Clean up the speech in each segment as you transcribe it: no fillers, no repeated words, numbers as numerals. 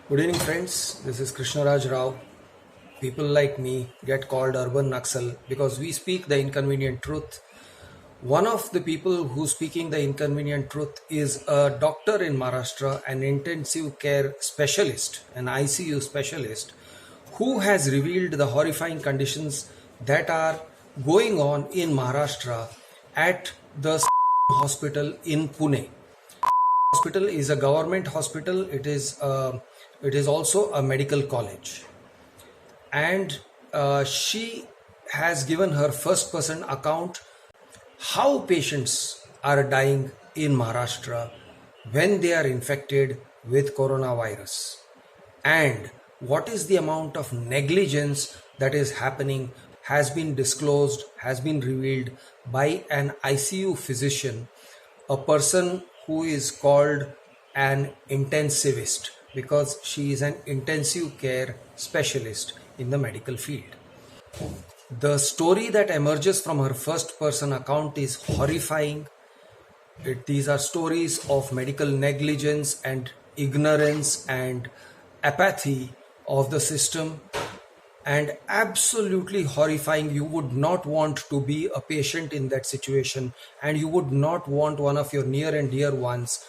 Good evening, friends. This is Krishnaraj Rao. People like me get called urban Naxal because we speak the inconvenient truth. One of the people who's speaking the inconvenient truth is a doctor in Maharashtra, an intensive care specialist, an ICU specialist, who has revealed the horrifying conditions that are going on in Maharashtra at the hospital in Pune. Hospital is a government hospital. It is also a medical college, and she has given her first person account how patients are dying in Maharashtra when they are infected with coronavirus, and what is the amount of negligence that is happening has been disclosed, has been revealed by an ICU physician, a person who is called an intensivist because she is an intensive care specialist in the medical field. The story that emerges from her first person account is horrifying. These are stories of medical negligence and ignorance and apathy of the system, and absolutely horrifying. You would not want to be a patient in that situation, and you would not want one of your near and dear ones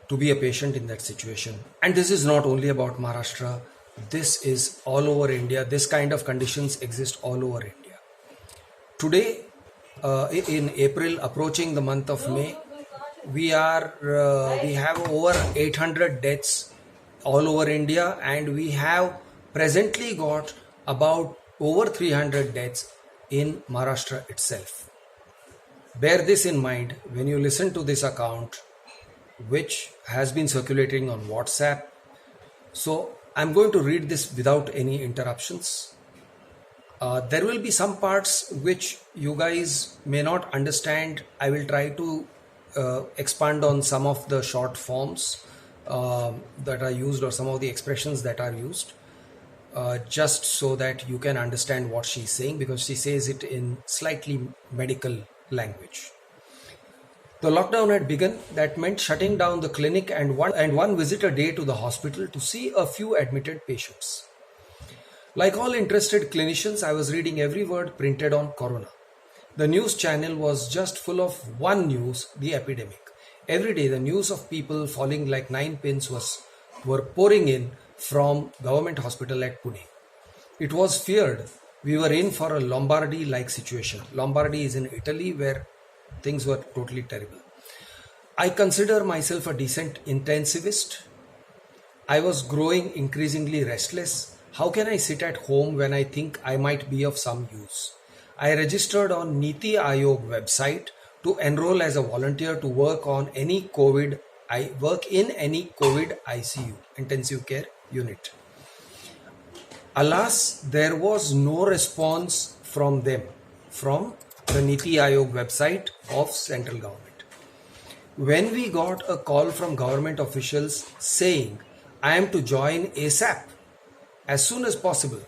to be a patient in that situation. And this is not only about Maharashtra, this is all over India. This kind of conditions exist all over India. Today, in April, approaching the month of May, we have over 800 deaths all over India, and we have presently got about over 300 deaths in Maharashtra itself. Bear this in mind when you listen to this account, which has been circulating on WhatsApp. So I'm going to read this without any interruptions. There will be some parts which you guys may not understand. I will try to expand on some of the short forms that are used, or some of the expressions that are used, just so that you can understand what she's saying, because she says it in slightly medical language. The lockdown had begun. That meant shutting down the clinic and one visit a day to the hospital to see a few admitted patients. Like all interested clinicians, I was reading every word printed on corona. The news channel was just full of one news, the epidemic. Every day the news of people falling like nine pins were pouring in from government hospital at Pune. It was feared we were in for a Lombardy-like situation. Lombardy is in Italy, where things were totally terrible. I consider myself a decent intensivist. I was growing increasingly restless. How can I sit at home when I think I might be of some use? I registered on Niti Aayog website to enroll as a volunteer to work in any COVID ICU, intensive care unit. Alas, there was no response from them, from the Niti Aayog website of central government. When we got a call from government officials saying I am to join ASAP, as soon as possible,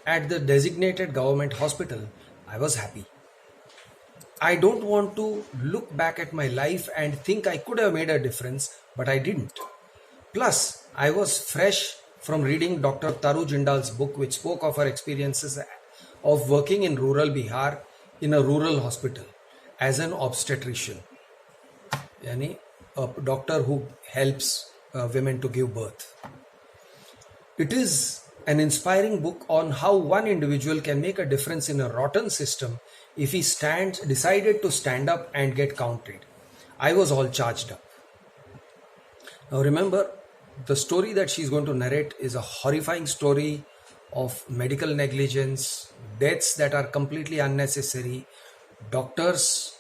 at the designated government hospital, I was happy. I don't want to look back at my life and think I could have made a difference, but I didn't. Plus, I was fresh from reading Dr. Taru Jindal's book, which spoke of her experiences of working in rural Bihar in a rural hospital as an obstetrician, yani a doctor who helps women to give birth. It is an inspiring book on how one individual can make a difference in a rotten system if he decided to stand up and get counted. I was all charged up. Now remember, the story that she's going to narrate is a horrifying story of medical negligence, deaths that are completely unnecessary, doctors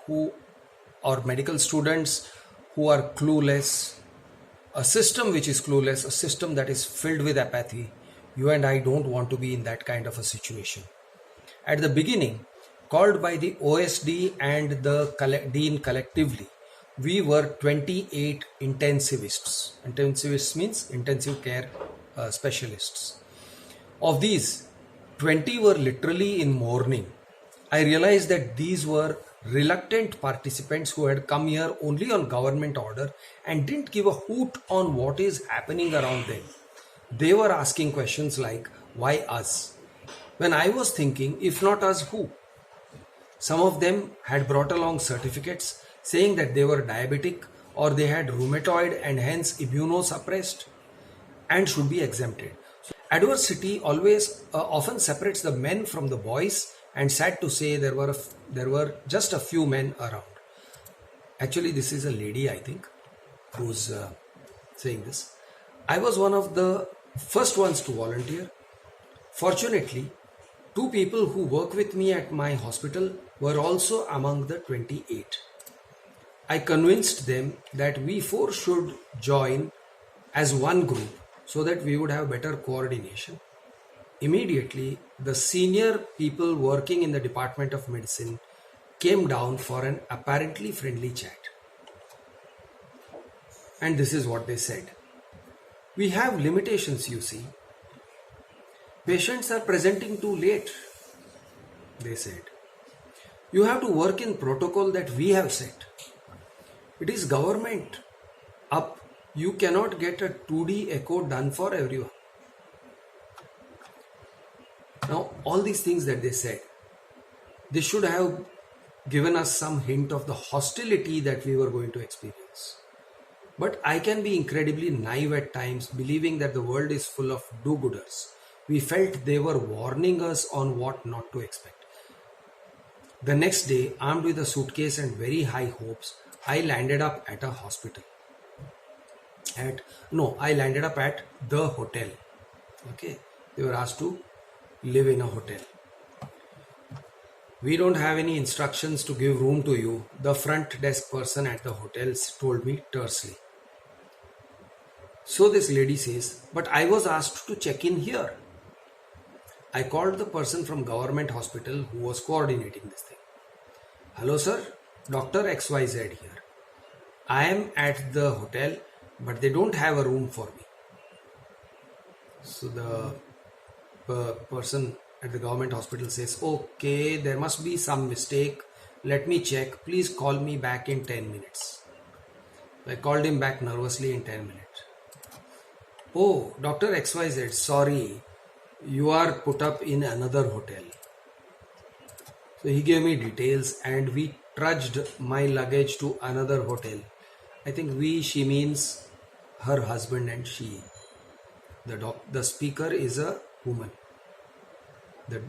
or medical students who are clueless, a system which is clueless, a system that is filled with apathy. You and I don't want to be in that kind of a situation. At the beginning, called by the OSD and the Dean collectively, we were 28 intensivists. Intensivists means intensive care specialists. Of these, 20 were literally in mourning. I realized that these were reluctant participants who had come here only on government order and didn't give a hoot on what is happening around them. They were asking questions like, why us? When I was thinking, if not us, who? Some of them had brought along certificates saying that they were diabetic or they had rheumatoid and hence immunosuppressed and should be exempted. So adversity always often separates the men from the boys, and sad to say there were just a few men around. Actually, this is a lady, I think, who's saying this. I was one of the first ones to volunteer. Fortunately, two people who work with me at my hospital were also among the 28. I convinced them that we four should join as one group so that we would have better coordination. Immediately, the senior people working in the Department of Medicine came down for an apparently friendly chat. And this is what they said. We have limitations, you see. Patients are presenting too late, they said. You have to work in protocol that we have set. It is government up. You cannot get a 2D echo done for everyone. Now, all these things that they said, they should have given us some hint of the hostility that we were going to experience. But I can be incredibly naive at times, believing that the world is full of do-gooders. We felt they were warning us on what not to expect. The next day, armed with a suitcase and very high hopes, I landed up at a hospital. I landed up at the hotel. Okay, they were asked to live in a hotel. We don't have any instructions to give room to you, the front desk person at the hotel told me tersely. So this lady says, but I was asked to check in here. I called the person from government hospital who was coordinating this thing. Hello sir, Dr. XYZ here. I am at the hotel, but they don't have a room for me. So the person at the government hospital says, okay, there must be some mistake. Let me check. Please call me back in 10 minutes. I called him back nervously in 10 minutes. Oh, Dr. XYZ, sorry, you are put up in another hotel. So he gave me details and we trudged my luggage to another hotel. I think she means her husband and she. The speaker is a woman,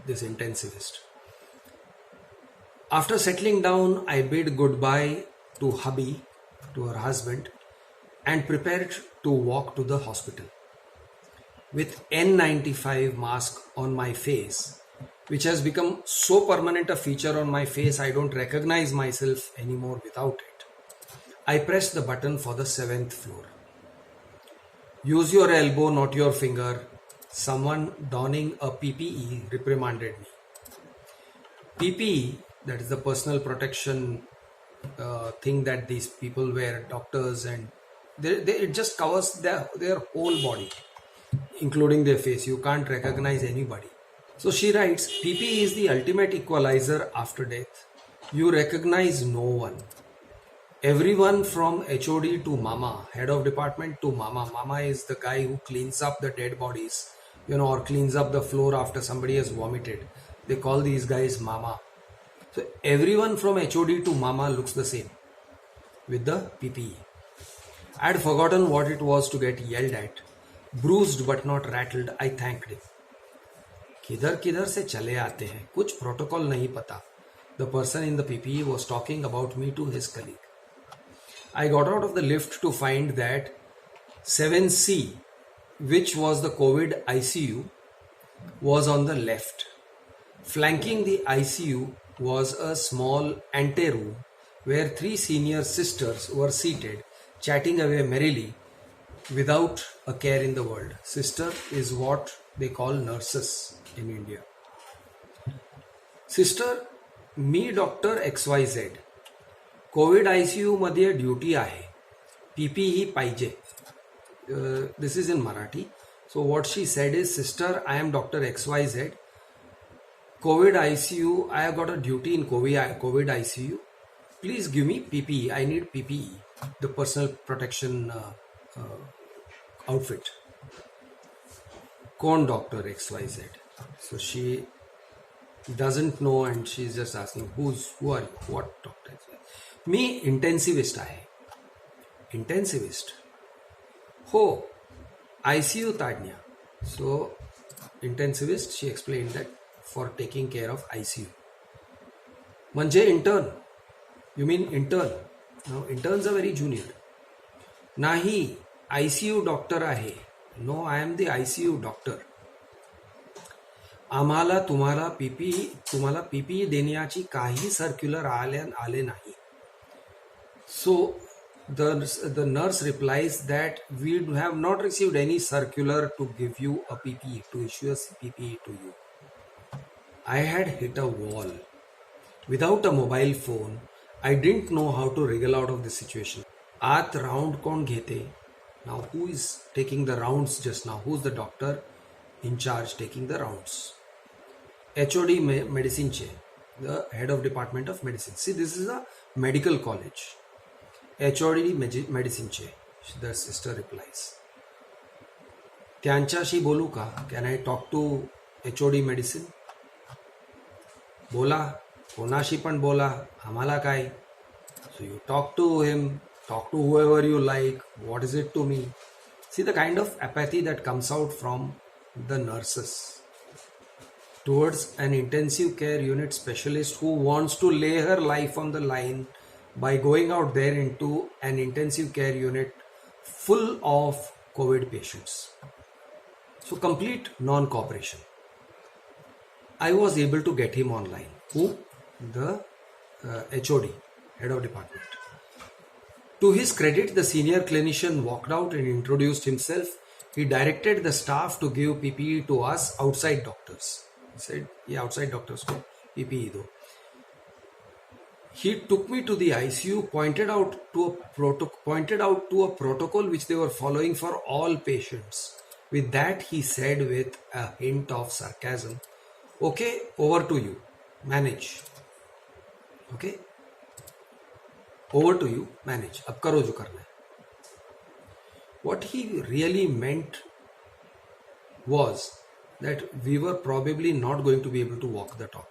this intensivist. After settling down, I bid goodbye to hubby, to her husband, and prepared to walk to the hospital. With N95 mask on my face, which has become so permanent a feature on my face I don't recognize myself anymore without it, I pressed the button for the 7th floor. Use your elbow, not your finger. Someone donning a PPE reprimanded me. PPE, that is the personal protection thing that these people wear, doctors, and it just covers their whole body, including their face. You can't recognize anybody. So she writes, PPE is the ultimate equalizer after death. You recognize no one. Everyone from HOD to Mama, head of department to Mama. Mama is the guy who cleans up the dead bodies, or cleans up the floor after somebody has vomited. They call these guys Mama. So everyone from HOD to Mama looks the same with the PPE. I had forgotten what it was to get yelled at. Bruised but not rattled, I thanked him. किधर किधर से चले आते हैं, कुछ protocol नहीं पता. The person in the PPE was talking about me to his colleague. I got out of the lift to find that 7C, which was the COVID ICU, was on the left. Flanking the ICU was a small anteroom where 3 senior sisters were seated, chatting away merrily without a care in the world. Sister is what they call nurses in India. Sister, me doctor XYZ. Covid ICU मध्ये duty आहे. PPE पाहिजे. This is in Marathi. So what she said is, sister, I am Dr. XYZ. COVID ICU, I have got a duty in COVID ICU. Please give me PPE. I need PPE, the personal protection outfit. Con doctor XYZ. So she doesn't know and she's just asking, who are you? What doctor? Me intensivist आहे. Intensivist. हो, ICU ताडण्या. So intensivist, she explained that for taking care of ICU. म्हणजे intern. You mean intern? No, interns are very junior. नाही, ICU doctor आहे. No, I am the ICU doctor. आम्हाला तुम्हाला PPE देण्याची काही circular आले नाही. So the nurse replies that we have not received any circular to give you a PPE, to issue a PPE to you. I had hit a wall. Without a mobile phone, I didn't know how to wriggle out of the situation. आत round कोण घेते? Now who is taking the rounds just now? Who's the doctor in charge taking the rounds? HOD medicine che, the head of department of medicine. See, this is a medical college. HOD medicine che, the sister replies. त्यांच्याशी बोलू का? Can I talk to HOD medicine? बोला, कोणाशी पण बोला, आम्हाला काय? So you talk to him, talk to whoever you like. What is it to me? See the kind of apathy that comes out from the nurses towards an intensive care unit specialist who wants to lay her life on the line by going out there into an intensive care unit full of COVID patients. So complete non-cooperation. I was able to get him online. Who? The HOD, head of department. To his credit, the senior clinician walked out and introduced himself. He directed the staff to give PPE to us outside doctors. He said, yeah, outside doctors ko PPE do. He took me to the ICU, pointed out to a protocol which they were following for all patients. With that, he said with a hint of sarcasm, okay, over to you, manage. Okay, over to you, manage. Ab karo jo karna hai. What he really meant was that we were probably not going to be able to walk the talk.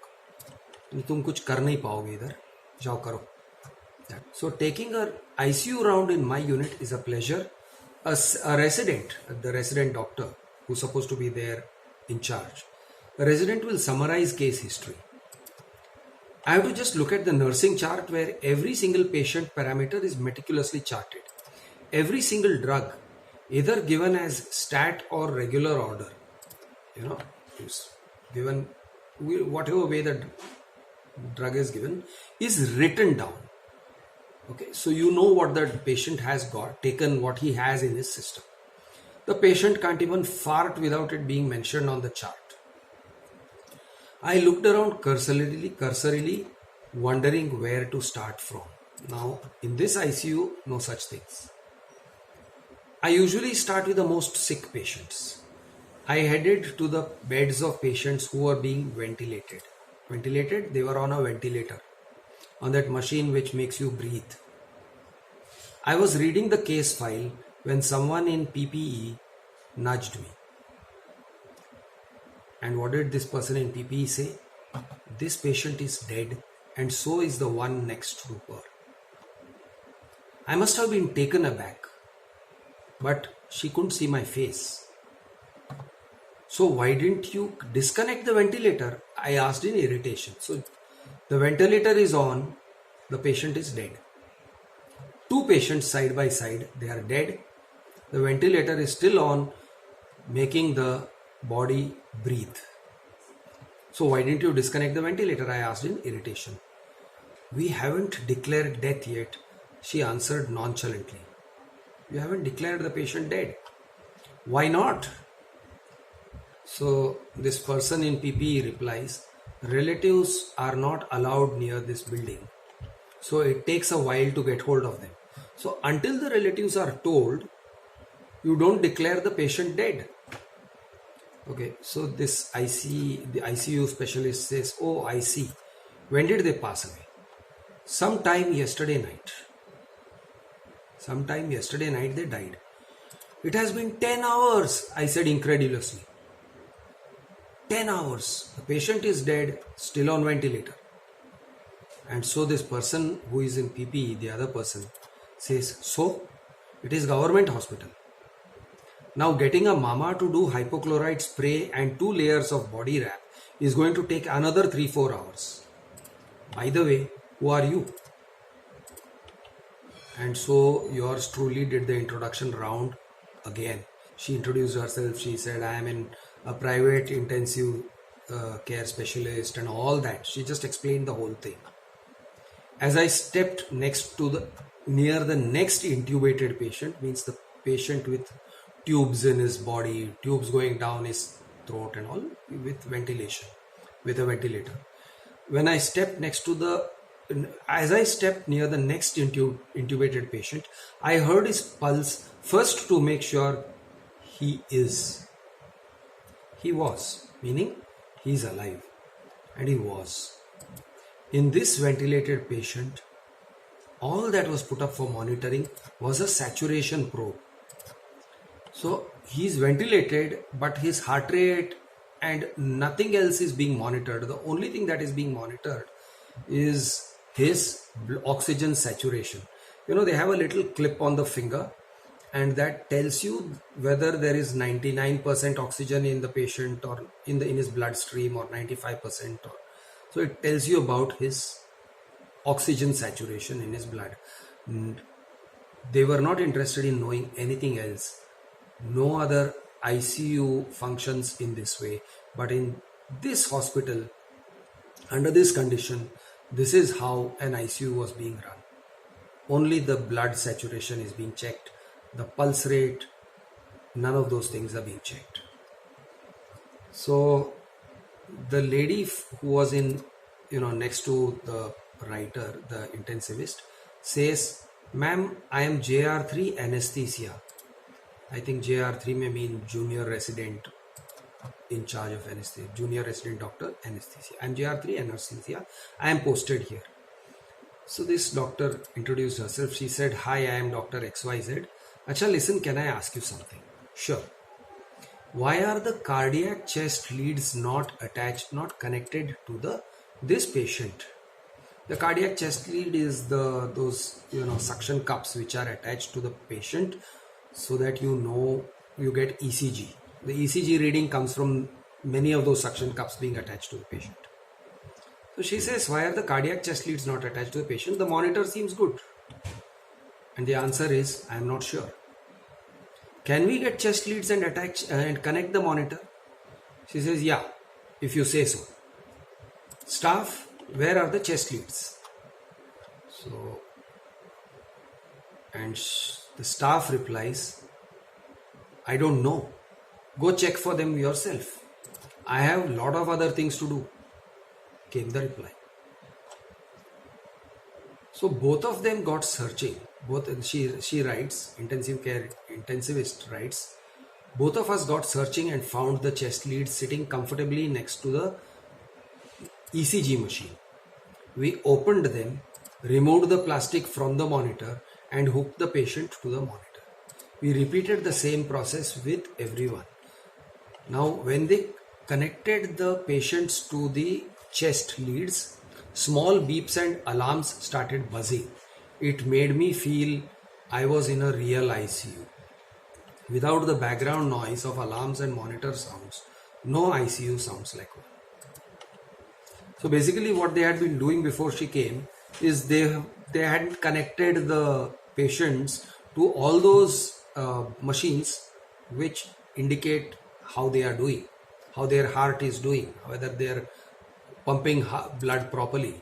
तुम कुछ कर नहीं पाओगे इधर, जाओ करो. So taking a ICU round in my unit is a pleasure. A resident, the resident doctor who's supposed to be there in charge, the resident will summarize case history. I have to just look at the nursing chart where every single patient parameter is meticulously charted. Every single drug, either given as stat or regular order, is given whatever way the drug is given, is written down. Okay, so you know what the patient has got, taken what he has in his system. The patient can't even fart without it being mentioned on the chart. I looked around cursorily, wondering where to start from. Now, in this ICU, no such things. I usually start with the most sick patients. I headed to the beds of patients who were being ventilated. Ventilated, they were on a ventilator, on that machine which makes you breathe. I was reading the case file when someone in PPE nudged me. And what did this person in PPE say? This patient is dead and so is the one next to her. I must have been taken aback, but she couldn't see my face. So why didn't you disconnect the ventilator? I asked in irritation. So the ventilator is on, the patient is dead. Two patients side by side, they are dead. The ventilator is still on, making the body breathe. So why didn't you disconnect the ventilator? I asked in irritation. We haven't declared death yet, she answered nonchalantly. You haven't declared the patient dead. Why not? So this person in PPE replies, relatives are not allowed near this building. So it takes a while to get hold of them. So until the relatives are told, you don't declare the patient dead. Okay, so the ICU specialist says, "Oh, I see. When did they pass away?" Sometime yesterday night. Sometime yesterday night they died. It has been 10 hours, I said incredulously. 10 hours. The patient is dead, still on ventilator. And so this person who is in PPE, the other person, says, "So, it is government hospital. Now getting a mama to do hypochlorite spray and 2 layers of body wrap is going to take another 3-4 hours. By the way, who are you?" And so yours truly did the introduction round again. She introduced herself. She said, "I am in a private intensive care specialist," and all that. She just explained the whole thing. As I stepped near the next intubated patient, means the patient with tubes in his body, tubes going down his throat and all, with ventilation, with a ventilator. As I stepped near the next intubated patient, I heard his pulse first to make sure he was, meaning he's alive, and he was. In this ventilated patient, all that was put up for monitoring was a saturation probe. So he's ventilated, but his heart rate and nothing else is being monitored. The only thing that is being monitored is his oxygen saturation. They have a little clip on the finger, and that tells you whether there is 99% oxygen in the patient or in his bloodstream, or 95%. So it tells you about his oxygen saturation in his blood. They were not interested in knowing anything else. No other ICU functions in this way, but in this hospital, under this condition, this is how an ICU was being run. Only the blood saturation is being checked. The pulse rate, none of those things are being checked. So the lady who was next to the writer, the intensivist, says, "Ma'am, I am JR3 anesthesia." I think JR3 may mean junior resident in charge of anesthesia, junior resident doctor anesthesia. I'm JR3 anesthesia. I am posted here. So this doctor introduced herself. She said, "Hi, I am Dr. XYZ. Acha, listen, can I ask you something?" "Sure." "Why are the cardiac chest leads not connected to this patient?" The cardiac chest lead is those suction cups which are attached to the patient, so that you get ECG. The ECG reading comes from many of those suction cups being attached to the patient. So she says, "Why are the cardiac chest leads not attached to the patient? The monitor seems good." And the answer is, "I am not sure." "Can we get chest leads and attach and connect the monitor?" She says, "Yeah, if you say so." "Staff, where are the chest leads?" The staff replies, "I don't know. Go check for them yourself. I have a lot of other things to do," came the reply. So both of them got searching. She writes, intensivist writes, "Both of us got searching and found the chest leads sitting comfortably next to the ECG machine. We opened them, removed the plastic from the monitor, and hooked the patient to the monitor. We repeated the same process with everyone. Now, when they connected the patients to the chest leads, small beeps and alarms started buzzing. It made me feel I was in a real ICU. Without the background noise of alarms and monitor sounds, no ICU sounds like one." So basically what they had been doing before she came is they had connected the patients to all those machines which indicate how they are doing, how their heart is doing, whether they are pumping blood properly,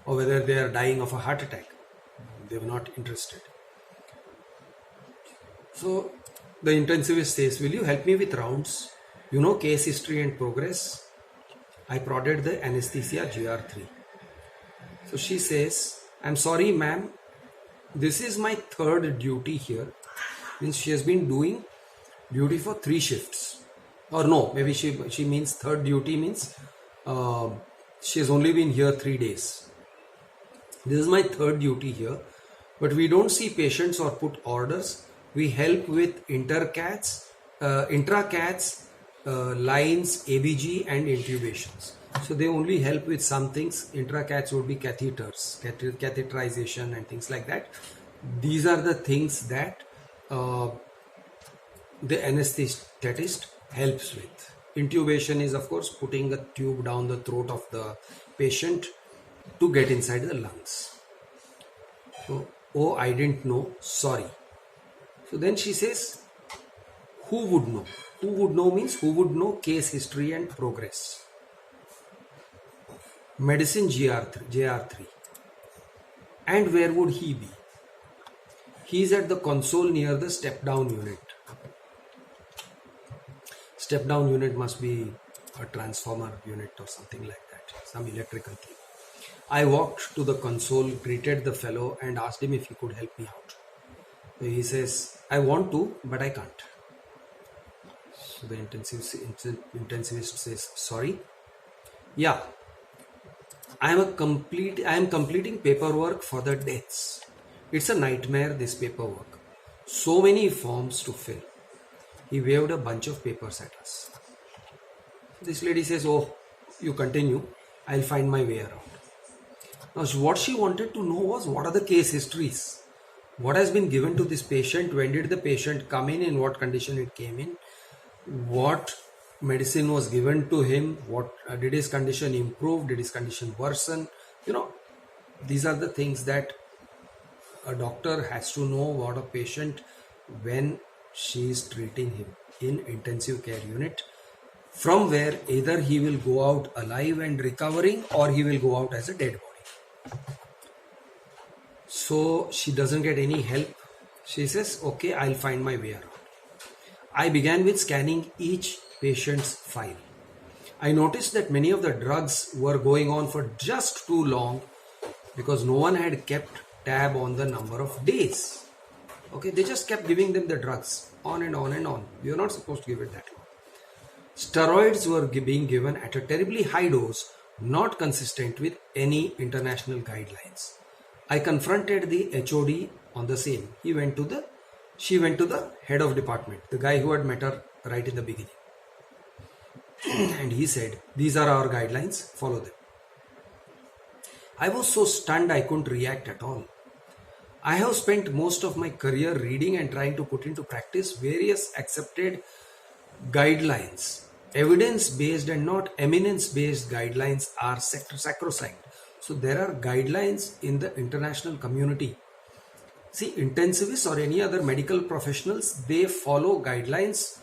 or whether they are dying of a heart attack. They were not interested. So the intensivist says, "Will you help me with rounds? Case history and progress." I prodded the anesthesia GR3. So she says, "I'm sorry, ma'am. This is my third duty here." Means she has been doing duty for 3 shifts. or no, maybe she means third duty means uh, she has only been here 3 days. This is my third duty here, but we don't see patients or put orders. We help with intra-cats, lines, ABG and intubations. So they only help with some things. Intra-cats would be catheters, catheterization and things like that. These are the things that the anesthetist helps with. Intubation is, of course, putting a tube down the throat of the patient to get inside the lungs. So, oh, I didn't know, sorry. So then she says, who would know? Who would know means who would know case history and progress. Medicine JR3. And where would he be? He is at the console near the step down unit. Step down unit must be a transformer unit or something like that, some electrical thing. I walked to the console, greeted the fellow and asked him if he could help me out. So he says, I want to, but I can't. So the intensivist says, sorry? Yeah, I am completing paperwork for the deaths. It's a nightmare, this paperwork. So many forms to fill. He waved a bunch of papers at us. This lady says, oh, you continue. I'll find my way around. Now, what she wanted to know was, what are the case histories? What has been given to this patient? When did the patient come in what condition it came in? What medicine was given to him? What did his condition improve? Did his condition worsen? These are the things that a doctor has to know about a patient when she is treating him in intensive care unit, from where either he will go out alive and recovering or he will go out as a dead body. So she doesn't get any help. She says, okay, I'll find my way around. I began with scanning each patient's file. I noticed that many of the drugs were going on for just too long because no one had kept tab on the number of days. Okay, they just kept giving them the drugs on and on and on. We are not supposed to give it that long. Steroids were being given at a terribly high dose, not consistent with any international guidelines. I confronted the HOD on the same. She went to the head of department, the guy who had met her right in the beginning. And he said, these are our guidelines, follow them. I was so stunned I couldn't react at all. I have spent most of my career reading and trying to put into practice various accepted guidelines. Evidence-based and not eminence-based guidelines are sacrosanct. So there are guidelines in the international community. See, intensivists or any other medical professionals, they follow guidelines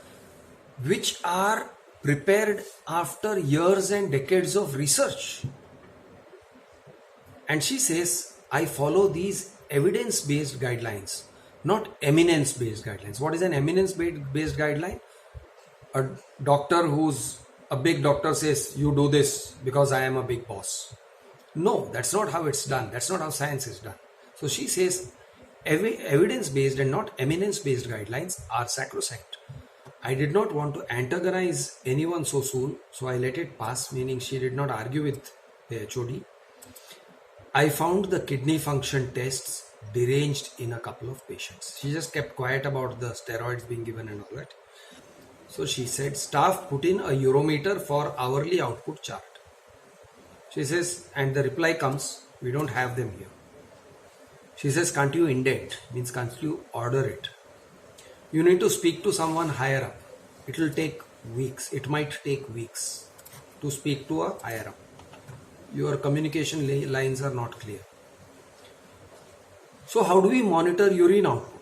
which are prepared after years and decades of research. And she says, I follow these evidence-based guidelines, not eminence-based guidelines. What is an eminence-based guideline? A doctor who's a big doctor says, you do this because I am a big boss. No, that's not how it's done. That's not how science is done. So she says, evidence-based and not eminence-based guidelines are sacrosanct. I did not want to antagonize anyone so soon, so I let it pass, meaning she did not argue with the HOD. I found the kidney function tests deranged in a couple of patients. She just kept quiet about the steroids being given and all that. So she said, staff put in a Eurometer for hourly output chart. She says, and the reply comes, we don't have them here. She says, can't you indent? Means can't you order it? You need to speak to someone higher up. It will take weeks. It might take weeks to speak to a higher up. Your communication lines are not clear. So how do we monitor urine output?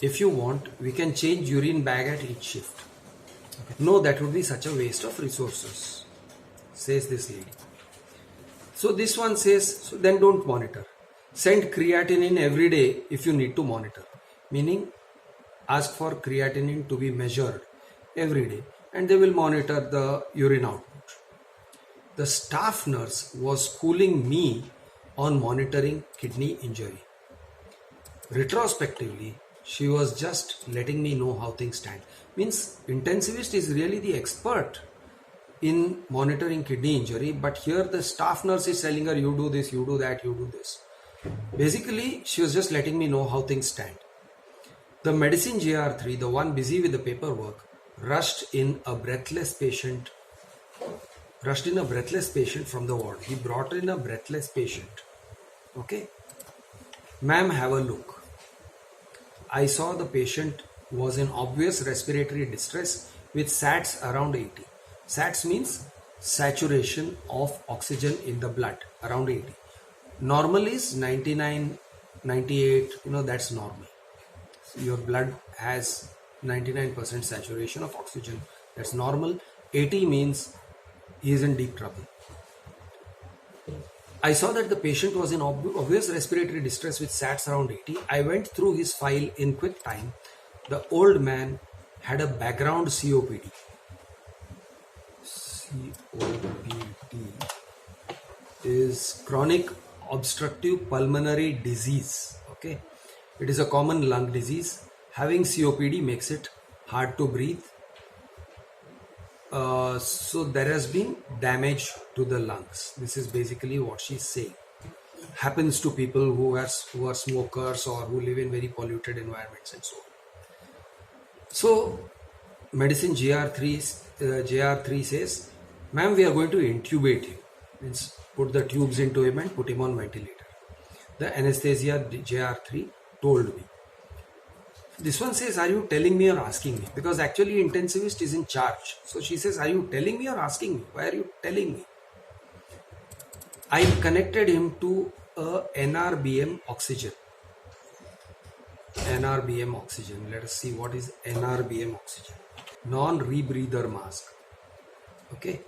If you want, we can change urine bag at each shift. No, that would be such a waste of resources, says this lady. So this one says, so then don't monitor. Send creatinine every day if you need to monitor. Meaning, ask for creatinine to be measured every day and they will monitor the urine output. The staff nurse was schooling me on monitoring kidney injury. Retrospectively, She was just letting me know how things stand. Means intensivist is really the expert in monitoring kidney injury, but here the staff nurse is telling her, you do this, you do that, you do this. Basically, she was just letting me know how things stand. The medicine JR3, the one busy with the paperwork, rushed in a breathless patient from the ward. He brought in a breathless patient. Okay. Ma'am, have a look. I saw the patient was in obvious respiratory distress with SATs around 80. SATs means saturation of oxygen in the blood around 80. Normal is 99, 98, that's normal. So your blood has 99% saturation of oxygen. That's normal. 80 means he is in deep trouble. I saw that the patient was in obvious respiratory distress with SATs around 80. I went through his file in quick time. The old man had a background COPD. COPD is chronic obstructive pulmonary disease. Okay, it is a common lung disease. Having COPD makes it hard to breathe. So there has been damage to the lungs. This is basically what she's saying. Happens to people who are smokers or who live in very polluted environments and so on. So medicine JR3 says, ma'am, we are going to intubate him. Means put the tubes into him and put him on ventilator. The anesthesia JR3 told me. This one says, are you telling me or asking me? Because actually intensivist is in charge. So she says, are you telling me or asking me? Why are you telling me? I connected him to a NRBM oxygen. NRBM oxygen. Let us see what is NRBM oxygen. Non-rebreather mask. Okay.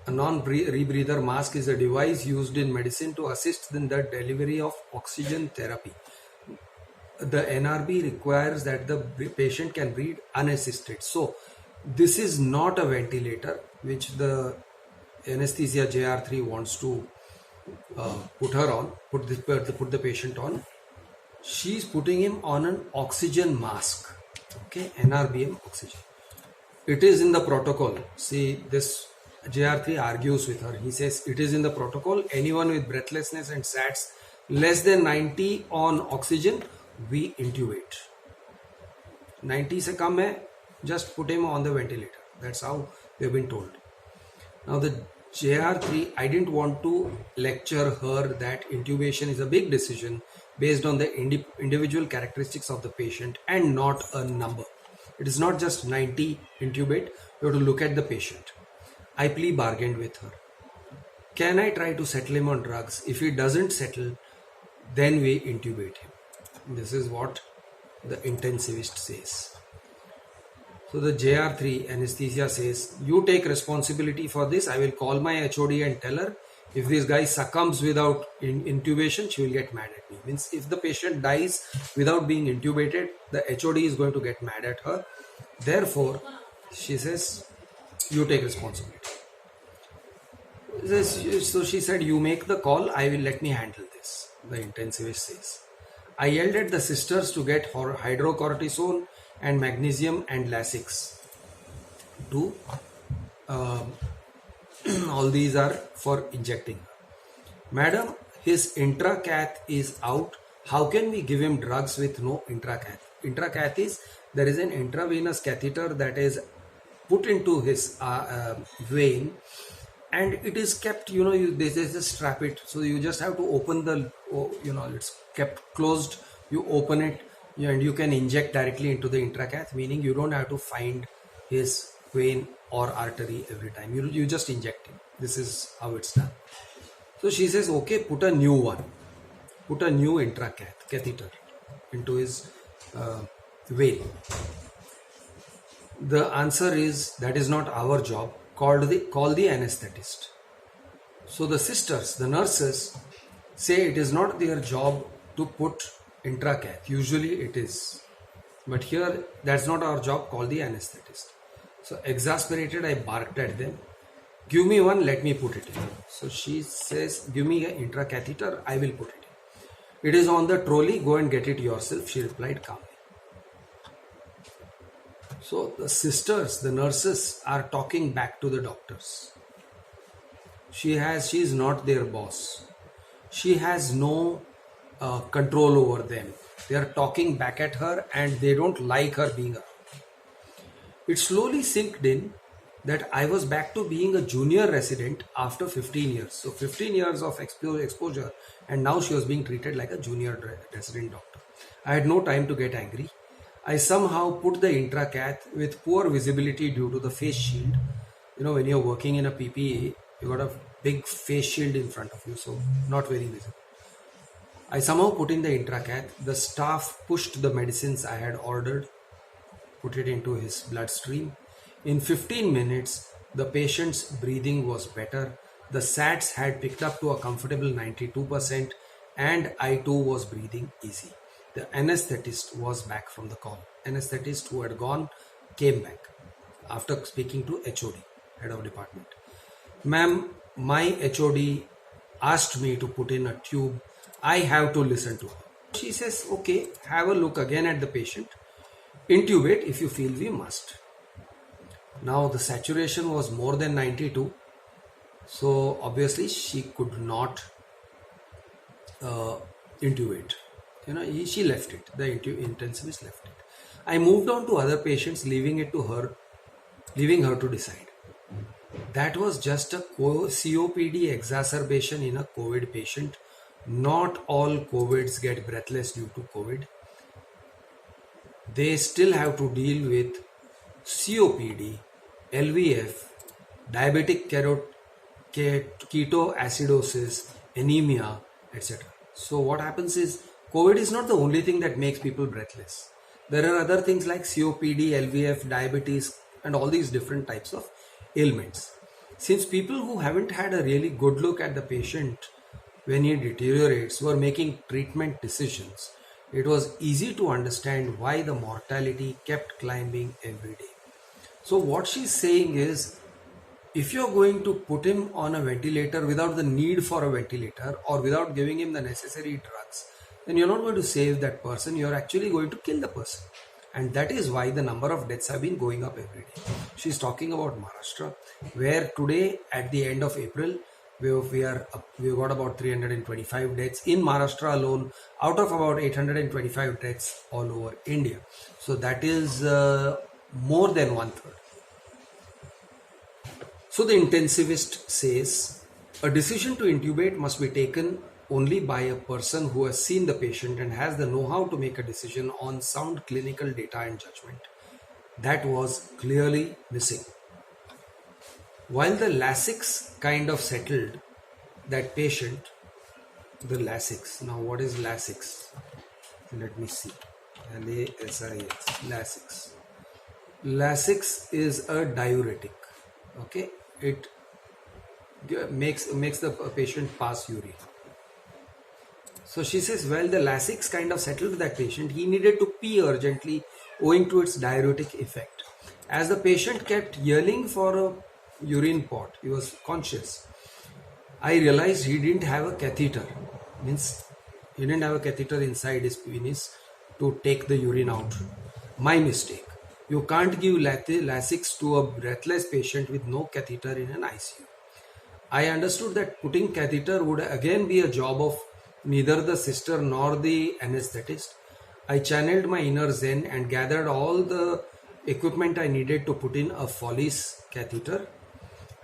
A non-rebreather mask is a device used in medicine to assist in the delivery of oxygen therapy. The NRB requires that the patient can breathe unassisted. So this is not a ventilator which the anesthesia JR3 wants to put the patient on. She's putting him on an oxygen mask. Okay, NRBM oxygen. It is in the protocol. See, this JR3 argues with her. He says it is in the protocol. Anyone with breathlessness and SATs less than 90 on oxygen, we intubate. 90 se kam hai, just put him on the ventilator. That's how we've been told. Now the JR3, I didn't want to lecture her that intubation is a big decision based on the individual characteristics of the patient and not a number. It is not just 90 intubate, you have to look at the patient. I plea bargained with her. Can I try to settle him on drugs? If he doesn't settle, then we intubate him. This is what the intensivist says. So the JR3 anesthesia says, you take responsibility for this. I will call my HOD and tell her. If this guy succumbs without intubation, she will get mad at me. Means if the patient dies without being intubated, the HOD is going to get mad at her. Therefore, she says, you take responsibility. So she said, you make the call, let me handle this. The intensivist says. I yelled at the sisters to get hydrocortisone and magnesium and Lasix. All these are for injecting. Madam, his intracath is out. How can we give him drugs with no intracath? Intracath is, there is an intravenous catheter that is put into his vein, and it is kept, they just strap it. So you just have to open it's kept closed. You open it and you can inject directly into the intracath, meaning you don't have to find his vein or artery every time. You just inject him. This is how it's done. So she says, okay, put a new one. Put a new catheter into his vein. The answer is, that is not our job. Call the anesthetist. So the sisters, the nurses, say it is not their job to put intracath. Usually it is. But here, that's not our job. Call the anesthetist. So exasperated, I barked at them. Give me one, let me put it in. So she says, give me an intracatheter, I will put it in. It is on the trolley, go and get it yourself, she replied calmly. So the sisters, the nurses are talking back to the doctors. She is not their boss. She has no control over them. They are talking back at her and they don't like her being around. It slowly sinked in that I was back to being a junior resident after 15 years. So 15 years of exposure, and now she was being treated like a junior resident doctor. I had no time to get angry. I somehow put the intracath with poor visibility due to the face shield. You know, when you're working in a PPE, you got a big face shield in front of you, so not very visible. I somehow put in the intracath. The staff pushed the medicines I had ordered, put it into his bloodstream. In 15 minutes, the patient's breathing was better. The SATs had picked up to a comfortable 92%, and I too was breathing easy. The anesthetist was back from the call. Anesthetist who had gone came back after speaking to HOD, head of department. Ma'am, my HOD asked me to put in a tube. I have to listen to her. She says, okay, have a look again at the patient. Intubate if you feel we must. Now the saturation was more than 92. So obviously she could not intubate. You know, she left it. The intensivist left it. I moved on to other patients, leaving her to decide. That was just a COPD exacerbation in a COVID patient. Not all COVIDs get breathless due to COVID. They still have to deal with COPD, LVF, diabetic ketoacidosis, anemia, etc. So what happens is, COVID is not the only thing that makes people breathless. There are other things like COPD, LVF, diabetes, and all these different types of ailments. Since people who haven't had a really good look at the patient when he deteriorates were making treatment decisions, it was easy to understand why the mortality kept climbing every day. So what she's saying is, if you're going to put him on a ventilator without the need for a ventilator or without giving him the necessary drugs, then you're not going to save that person, you're actually going to kill the person. And that is why the number of deaths have been going up every day. She's talking about Maharashtra, where today at the end of April, we've got about 325 deaths in Maharashtra alone, out of about 825 deaths all over India. So that is more than 1/3. So the intensivist says, a decision to intubate must be taken only by a person who has seen the patient and has the know-how to make a decision on sound clinical data and judgment. That was clearly missing. While the Lasix kind of settled that patient, the Lasix. Now what is Lasix? Let me see. Lasix. Lasix. Lasix is a diuretic. Okay, it makes the patient pass urine. So she says, well, the Lasix kind of settled that patient. He needed to pee urgently owing to its diuretic effect. As the patient kept yelling for a urine pot, he was conscious. I realized he didn't have a catheter. Means he didn't have a catheter inside his penis to take the urine out. My mistake. You can't give Lasix to a breathless patient with no catheter in an ICU. I understood that putting catheter would again be a job of neither the sister nor the anesthetist. I channeled my inner Zen and gathered all the equipment I needed to put in a Foley's catheter.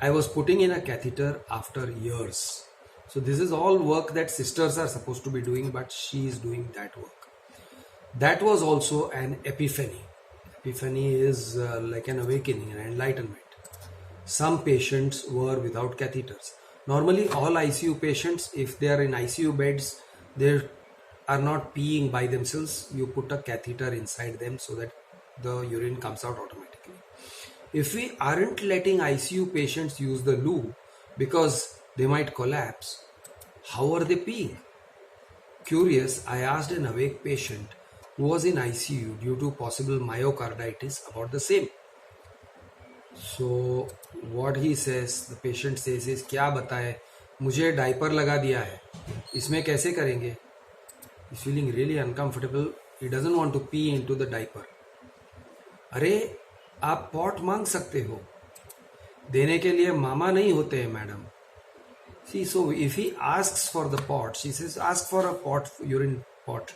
I was putting in a catheter after years. So this is all work that sisters are supposed to be doing, but she is doing that work. That was also an epiphany. Epiphany is like an awakening, an enlightenment. Some patients were without catheters. Normally all ICU patients, if they are in ICU beds, they are not peeing by themselves. You put a catheter inside them so that the urine comes out automatically. If we aren't letting ICU patients use the loo because they might collapse, how are they peeing? Curious, I asked an awake patient who was in ICU due to possible myocarditis about the same. So what he says, the patient says is, क्या बताए, मुझे diaper लगा दिया है, इसमें कैसे करेंगे? He's feeling really uncomfortable. He doesn't want to pee into the diaper. अरे आप पॉट मांग सकते हो, देने के लिए मामा नहीं होते हैं madam. See, so if he asks for the pot, she says, ask for a pot, urine pot.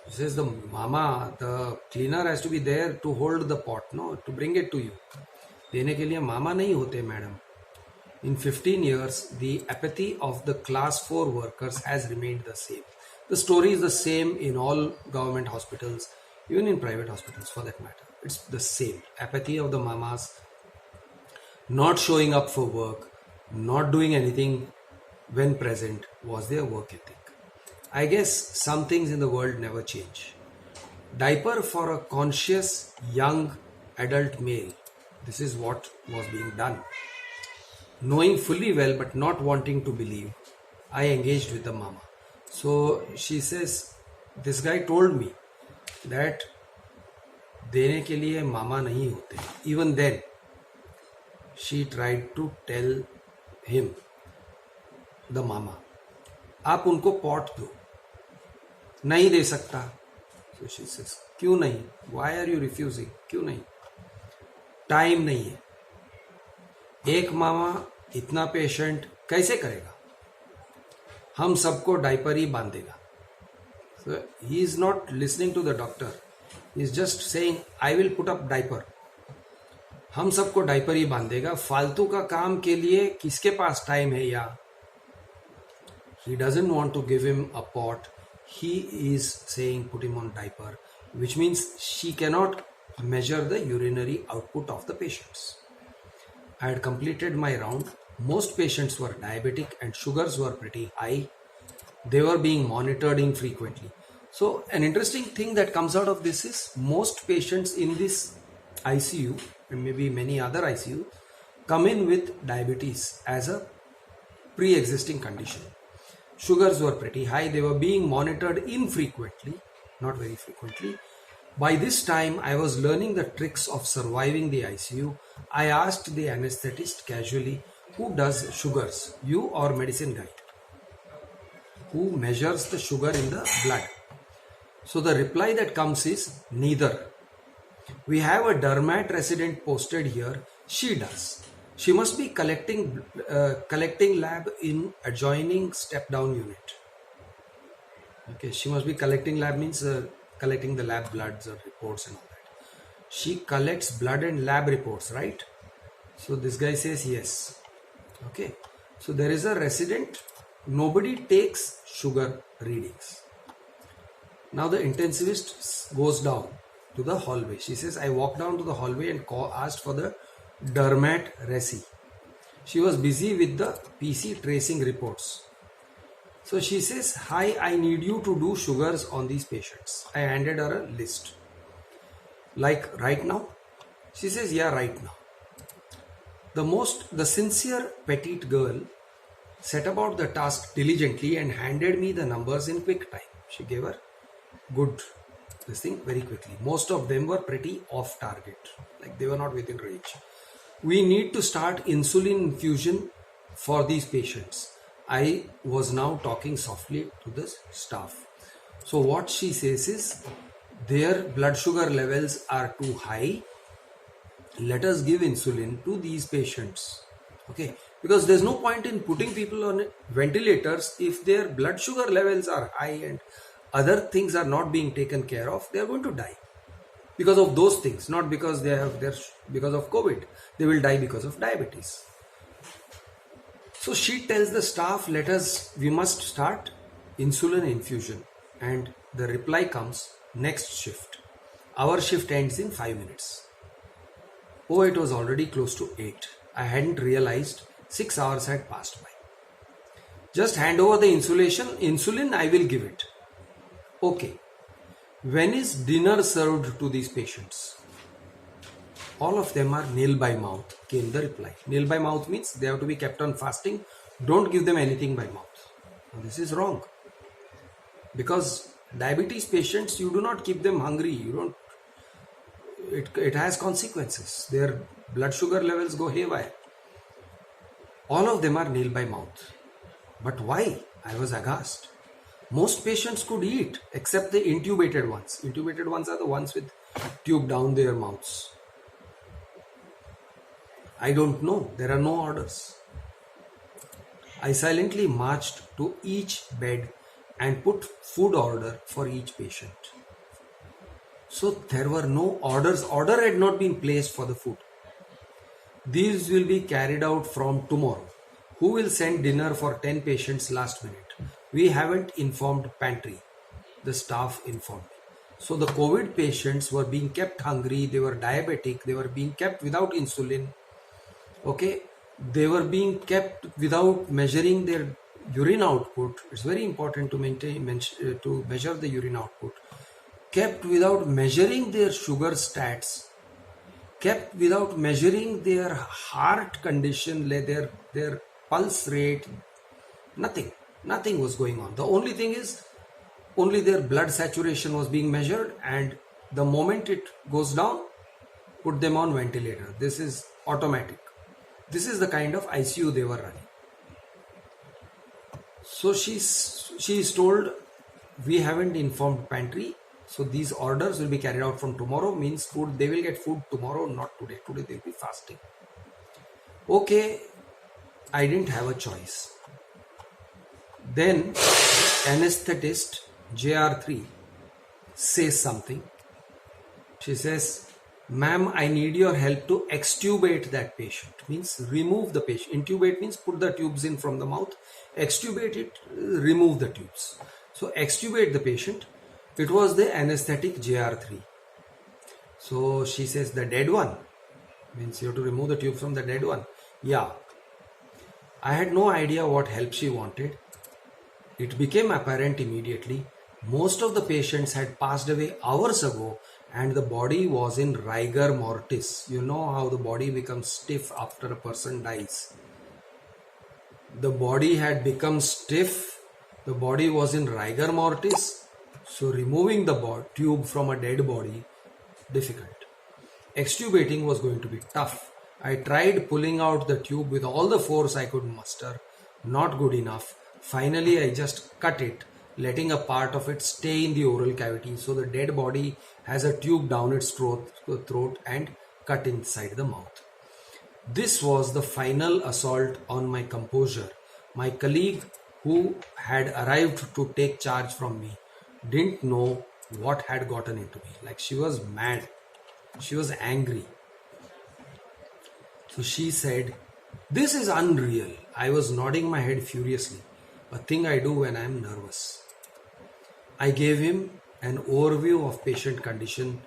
She says the mama, the cleaner has to be there to hold the pot, no, to bring it to you. देने के लिए मामा नहीं होते madam. In 15 years, the apathy of the class 4 workers has remained the same. The story is the same in all government hospitals, even in private hospitals for that matter. It's the same. Apathy of the mamas, not showing up for work, not doing anything when present was their work ethic. I guess some things in the world never change. Diaper for a conscious young adult male. This is what was being done. Knowing fully well but not wanting to believe, I engaged with the mama. So she says, this guy told me that देने के लिए मामा नहीं होते. Even then, she tried to tell him, the mama, आप उनको pot दो. नहीं दे सकता. So she says, क्यों नहीं? Why are you refusing? क्यों नहीं? टाइम नहीं है. एक मामा इतना पेशेंट कैसे करेगा? हम सबको डायपर ही बांधेगा. So he is not listening to the doctor. He is just saying, I will put up diaper. हम सबको डायपर ही बांधेगा. फालतू का काम के लिए किसके पास टाइम है या? He doesn't want to give him a pot. He is saying put him on diaper, which means she cannot measure the urinary output of the patients. I had completed my round. Most patients were diabetic and sugars were pretty high. They were being monitored infrequently. So an interesting thing that comes out of this is most patients in this ICU and maybe many other ICU come in with diabetes as a pre-existing condition. Sugars were pretty high. They were being monitored infrequently, not very frequently. By this time, I was learning the tricks of surviving the ICU. I asked the anesthetist casually, who does sugars, you or medicine guide? Who measures the sugar in the blood? So the reply that comes is neither. We have a dermat resident posted here. She does. She must be collecting lab in adjoining step down unit. Okay, she must be collecting lab means collecting the lab bloods or reports and all that. She collects blood and lab reports, right? So this guy says yes. Okay, so there is a resident. Nobody takes sugar readings. Now the intensivist goes down to the hallway. She says, I walked down to the hallway and asked for the dermat resi. She was busy with the PC tracing reports. So she says, hi, I need you to do sugars on these patients. I handed her a list. Like right now? She says, yeah, right now. The sincere petite girl set about the task diligently and handed me the numbers in quick time. She gave her good this thing very quickly. Most of them were pretty off target, like they were not within range. We need to start insulin infusion for these patients. I was now talking softly to the staff. So what she says is, their blood sugar levels are too high. Let us give insulin to these patients. Okay, because there's no point in putting people on ventilators if their blood sugar levels are high and other things are not being taken care of. They are going to die because of those things, not because because of COVID. They will die because of diabetes. So she tells the staff, we must start insulin infusion. And the reply comes, next shift. Our shift ends in 5 minutes. Oh, it was already close to 8. I hadn't realized 6 hours had passed by. Just hand over the insulin, I will give it. Okay. When is dinner served to these patients? All of them are nil by mouth, came the reply. Nil by mouth means they have to be kept on fasting. Don't give them anything by mouth. Now, this is wrong. Because diabetes patients, you do not keep them hungry. It has consequences. Their blood sugar levels go haywire. All of them are nil by mouth. But why? I was aghast. Most patients could eat except the intubated ones. Intubated ones are the ones with tube down their mouths. I don't know. There are no orders. I silently marched to each bed and put food order for each patient. So there were no orders. Order had not been placed for the food. These will be carried out from tomorrow. Who will send dinner for 10 patients last minute? We haven't informed pantry. The staff informed me. So the COVID patients were being kept hungry, they were diabetic, they were being kept without insulin. Okay, they were being kept without measuring their urine output. It's very important to to measure the urine output. Kept without measuring their sugar stats, kept without measuring their heart condition, their pulse rate. Nothing was going on. The only thing is, only their blood saturation was being measured, and the moment it goes down, put them on ventilator. This is automatic. This is the kind of ICU they were running. So she's told, we haven't informed pantry, so these orders will be carried out from tomorrow. Means food, they will get food tomorrow, not today. Today they'll be fasting. Okay, I didn't have a choice. Then anesthetist JR3 says something. She says, ma'am, I need your help to extubate that patient. Means remove the patient. Intubate means put the tubes in from the mouth. Extubate it, remove the tubes. So extubate the patient. It was the anesthetic JR3. So she says, the dead one. Means you have to remove the tube from the dead one. Yeah. I had no idea what help she wanted. It became apparent immediately. Most of the patients had passed away hours ago, and the body was in rigor mortis. You know how the body becomes stiff after a person dies. The body had become stiff. The body was in rigor mortis. So removing the tube from a dead body, difficult. Extubating was going to be tough. I tried pulling out the tube with all the force I could muster. Not good enough. Finally, I just cut it, letting a part of it stay in the oral cavity, so the dead body has a tube down its throat and cut inside the mouth. This was the final assault on my composure. My colleague, who had arrived to take charge from me, didn't know what had gotten into me. Like, she was mad. She was angry. So she said, this is unreal. I was nodding my head furiously. A thing I do when I am nervous. I gave him an overview of patient condition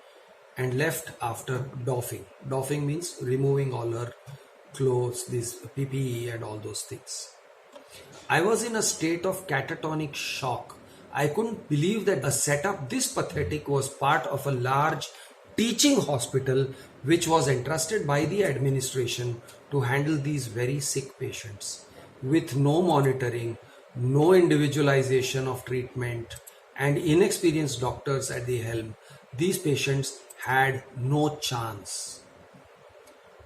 and left after doffing. Doffing means removing all her clothes, this PPE and all those things. I was in a state of catatonic shock. I couldn't believe that a setup this pathetic was part of a large teaching hospital which was entrusted by the administration to handle these very sick patients. With no monitoring, no individualization of treatment, and inexperienced doctors at the helm, these patients had no chance.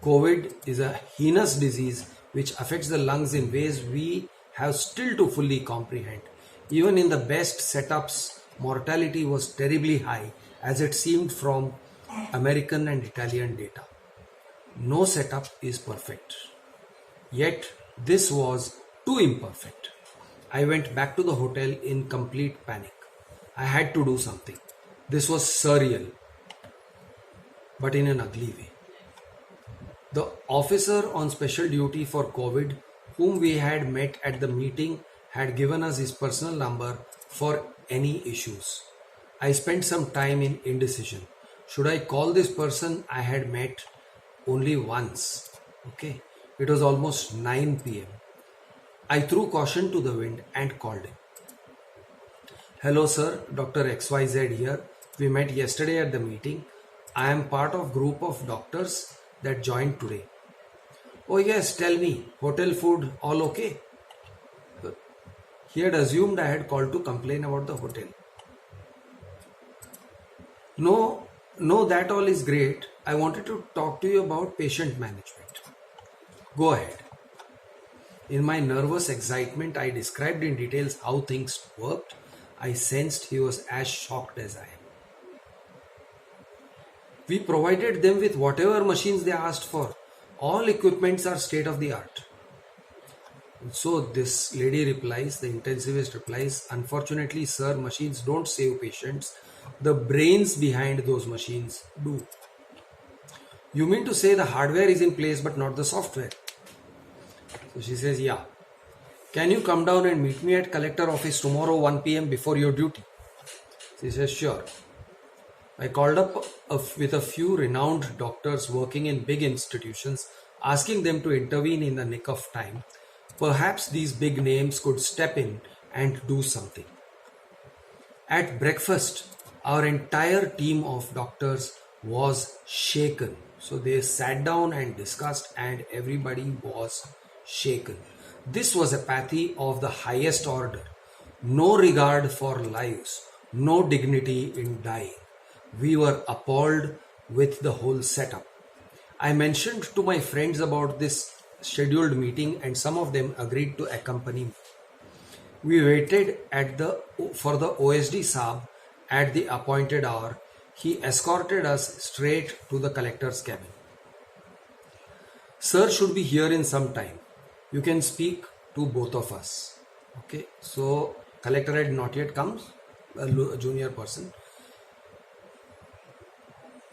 COVID is a heinous disease which affects the lungs in ways we have still to fully comprehend. Even in the best setups, mortality was terribly high, as it seemed from American and Italian data. No setup is perfect. Yet, this was too imperfect. I went back to the hotel in complete panic. I had to do something. This was surreal, but in an ugly way. The officer on special duty for COVID, whom we had met at the meeting, had given us his personal number for any issues. I spent some time in indecision. Should I call this person I had met only once? Okay. It was almost 9 p.m. I threw caution to the wind and called him. Hello sir, Dr. XYZ here. We met yesterday at the meeting. I am part of group of doctors that joined today. Oh yes, tell me, hotel food all okay? He had assumed I had called to complain about the hotel. No, that all is great. I wanted to talk to you about patient management. Go ahead. In my nervous excitement, I described in details how things worked. I sensed he was as shocked as I am. We provided them with whatever machines they asked for. All equipments are state of the art. So this lady replies, the intensivist replies, unfortunately, sir, machines don't save patients. The brains behind those machines do. You mean to say the hardware is in place but not the software? So she says, yeah. Can you come down and meet me at collector office tomorrow 1 p.m. before your duty? She says, sure. I called up with a few renowned doctors working in big institutions, asking them to intervene in the nick of time. Perhaps these big names could step in and do something. At breakfast, our entire team of doctors was shaken. So they sat down and discussed, and everybody was shaken. This was apathy of the highest order. No regard for lives, no dignity in dying. We were appalled with the whole setup. I mentioned to my friends about this scheduled meeting, and some of them agreed to accompany me. We waited for the OSD Saab at the appointed hour. He escorted us straight to the collector's cabin. Sir should be here in some time. You can speak to both of us. Okay, so collector had not yet come, a junior person.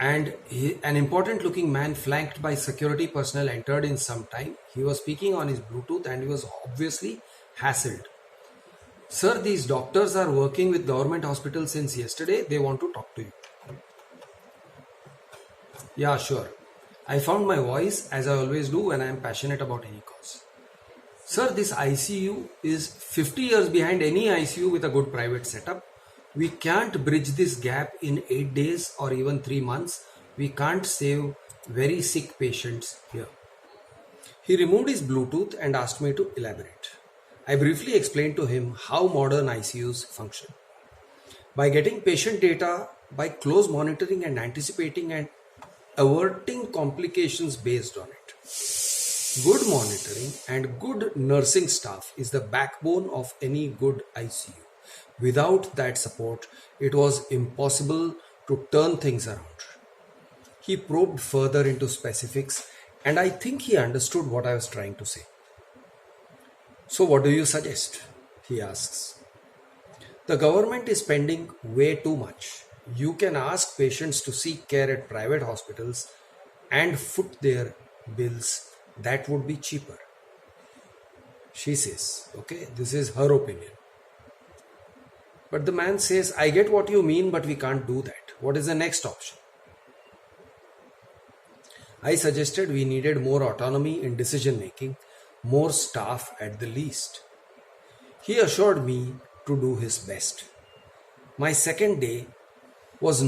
And an important looking man flanked by security personnel entered in some time. He was speaking on his Bluetooth and he was obviously hassled. Sir, these doctors are working with government hospitals since yesterday. They want to talk to you. Yeah, sure. I found my voice, as I always do when I am passionate about any cause. Sir, this ICU is 50 years behind any ICU with a good private setup. We can't bridge this gap in 8 days or even 3 months. We can't save very sick patients here. He removed his Bluetooth and asked me to elaborate. I briefly explained to him how modern ICUs function. By getting patient data, by close monitoring and anticipating and averting complications based on it. Good monitoring and good nursing staff is the backbone of any good ICU. Without that support, it was impossible to turn things around. He probed further into specifics, and I think he understood what I was trying to say. So what do you suggest? He asks. The government is spending way too much. You can ask patients to seek care at private hospitals and foot their bills. That would be cheaper. She says, okay, this is her opinion. But the man says, I get what you mean, but we can't do that. What is the next option? I suggested we needed more autonomy in decision making, more staff at the least. He assured me to do his best. My second day was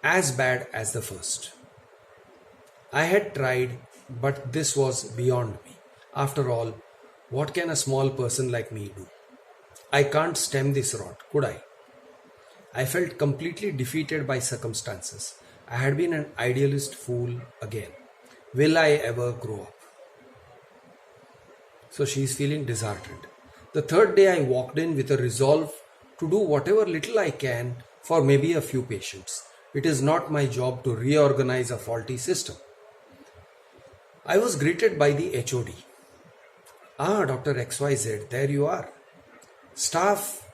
as bad as the first. I had tried, but this was beyond me. After all, what can a small person like me do? I can't stem this rot, could I? I felt completely defeated by circumstances. I had been an idealist fool again. Will I ever grow up? So she's feeling disheartened. The third day I walked in with a resolve to do whatever little I can for maybe a few patients. It is not my job to reorganize a faulty system. I was greeted by the HOD. Ah, Dr. XYZ, there you are. Staff,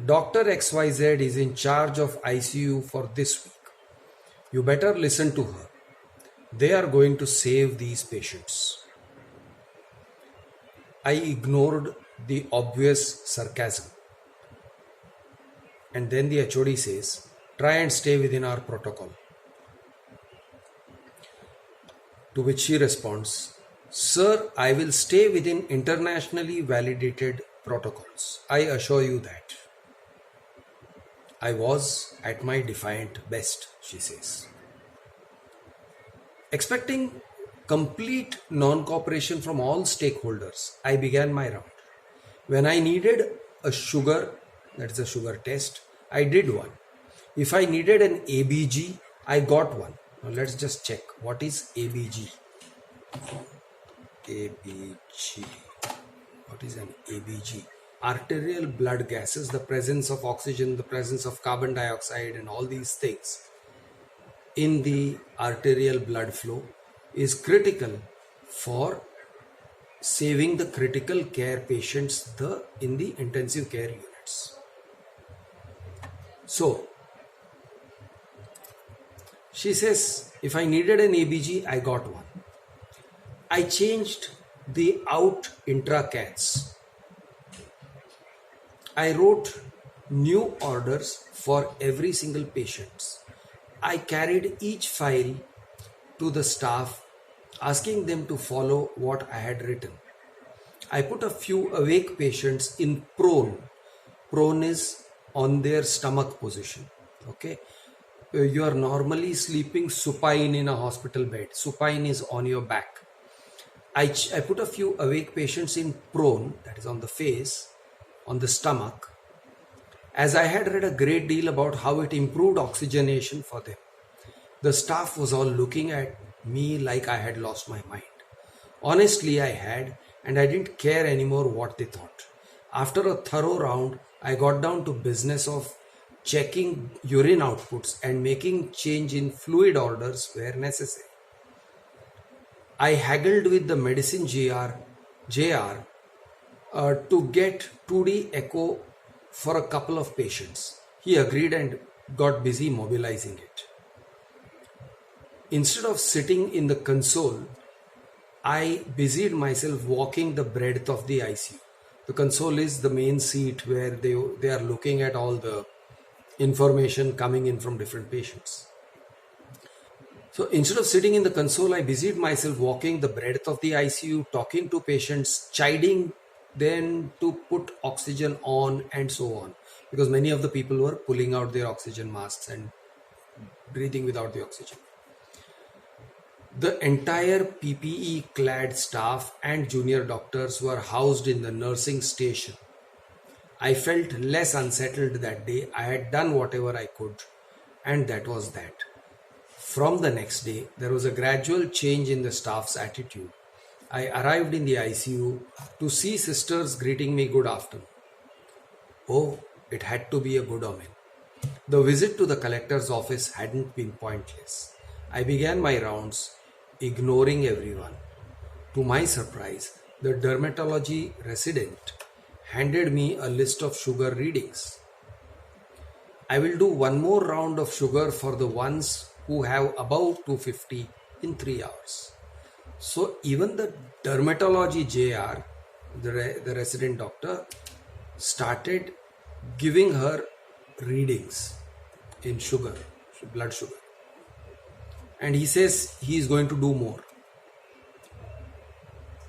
Dr. XYZ is in charge of ICU for this week. You better listen to her. They are going to save these patients. I ignored the obvious sarcasm. And then the HOD says, try and stay within our protocol. To which she responds, Sir, I will stay within internationally validated protocols. I assure you that. I was at my defiant best, she says. Expecting complete non-cooperation from all stakeholders, I began my round. When I needed a sugar, that is a sugar test, I did one. If I needed an ABG, I got one. Now let's just check. What is ABG? ABG. What is an ABG? Arterial blood gases, the presence of oxygen, the presence of carbon dioxide and all these things. in the arterial blood flow is critical for saving the critical care patients in the intensive care units. So she says, if I needed an ABG, I got one. I changed the out intracats. I wrote new orders for every single patient. I carried each file to the staff, asking them to follow what I had written. I put a few awake patients in prone. Prone is on their stomach position. Okay. You are normally sleeping supine in a hospital bed. Supine is on your back. I put a few awake patients in prone, that is on the face, on the stomach, as I had read a great deal about how it improved oxygenation for them. The staff was all looking at me like I had lost my mind. Honestly, I had, and I didn't care anymore what they thought. After a thorough round, I got down to business of checking urine outputs and making change in fluid orders where necessary. I haggled with the medicine JR to get 2D echo for a couple of patients. He agreed and got busy mobilizing it. Instead of sitting in the console, I busied myself walking the breadth of the ICU. The console is the main seat where they are looking at all the information coming in from different patients. So instead of sitting in the console, I busied myself walking the breadth of the ICU, talking to patients, chiding them to put oxygen on and so on. Because many of the people were pulling out their oxygen masks and breathing without the oxygen. The entire PPE clad staff and junior doctors were housed in the nursing station. I felt less unsettled that day. I had done whatever I could, and that was that. From the next day, there was a gradual change in the staff's attitude. I arrived in the ICU to see sisters greeting me good afternoon. Oh, it had to be a good omen. The visit to the collector's office hadn't been pointless. I began my rounds, ignoring everyone. To my surprise, the dermatology resident handed me a list of sugar readings. I will do one more round of sugar for the ones who have above 250 in 3 hours. So even the dermatology JR, the resident doctor, started giving her readings in sugar, blood sugar. And he says he is going to do more.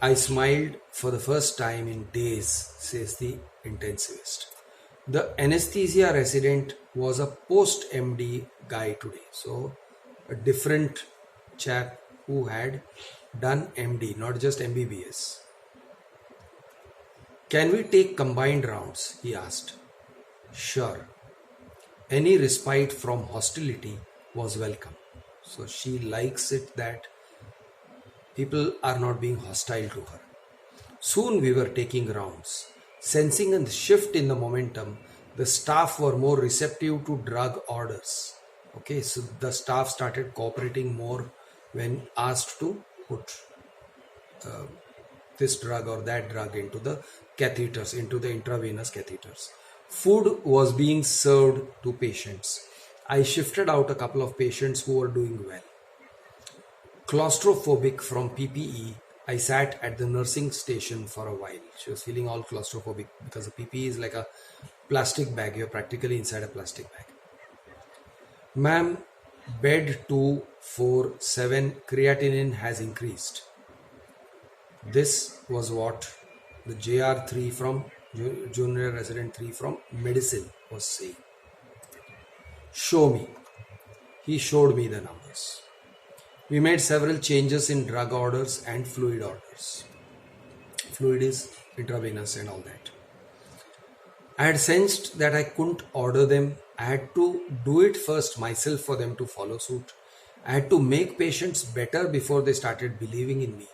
I smiled for the first time in days, says the intensivist. The anesthesia resident was a post-MD guy today. So a different chap who had done MD, not just MBBS. Can we take combined rounds? He asked. Sure. Any respite from hostility was welcome. So she likes it that people are not being hostile to her. Soon we were taking rounds. Sensing a shift in the momentum, the staff were more receptive to drug orders. Okay, so the staff started cooperating more when asked to put this drug or that drug into the catheters, into the intravenous catheters. Food was being served to patients. I shifted out a couple of patients who were doing well. Claustrophobic from PPE, I sat at the nursing station for a while. She was feeling all claustrophobic because the PPE is like a plastic bag. You're practically inside a plastic bag. Ma'am, bed 247 creatinine has increased. This was what the JR3 from Junior Resident 3 from medicine was saying. Show me. He showed me the numbers. We made several changes in drug orders and fluid orders. Fluid is intravenous and all that. I had sensed that I couldn't order them. I had to do it first myself for them to follow suit. I had to make patients better before they started believing in me.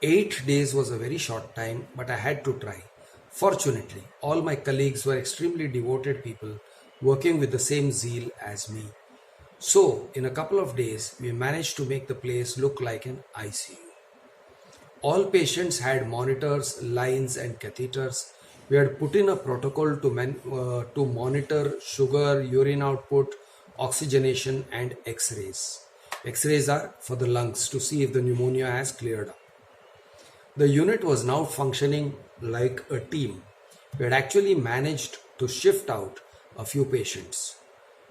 8 days was a very short time, but I had to try. Fortunately, all my colleagues were extremely devoted people working with the same zeal as me. So, in a couple of days, we managed to make the place look like an ICU. All patients had monitors, lines, and catheters. We had put in a protocol to monitor sugar, urine output, oxygenation, and X rays. X rays are for the lungs to see if the pneumonia has cleared up. The unit was now functioning like a team. We had actually managed to shift out a few patients.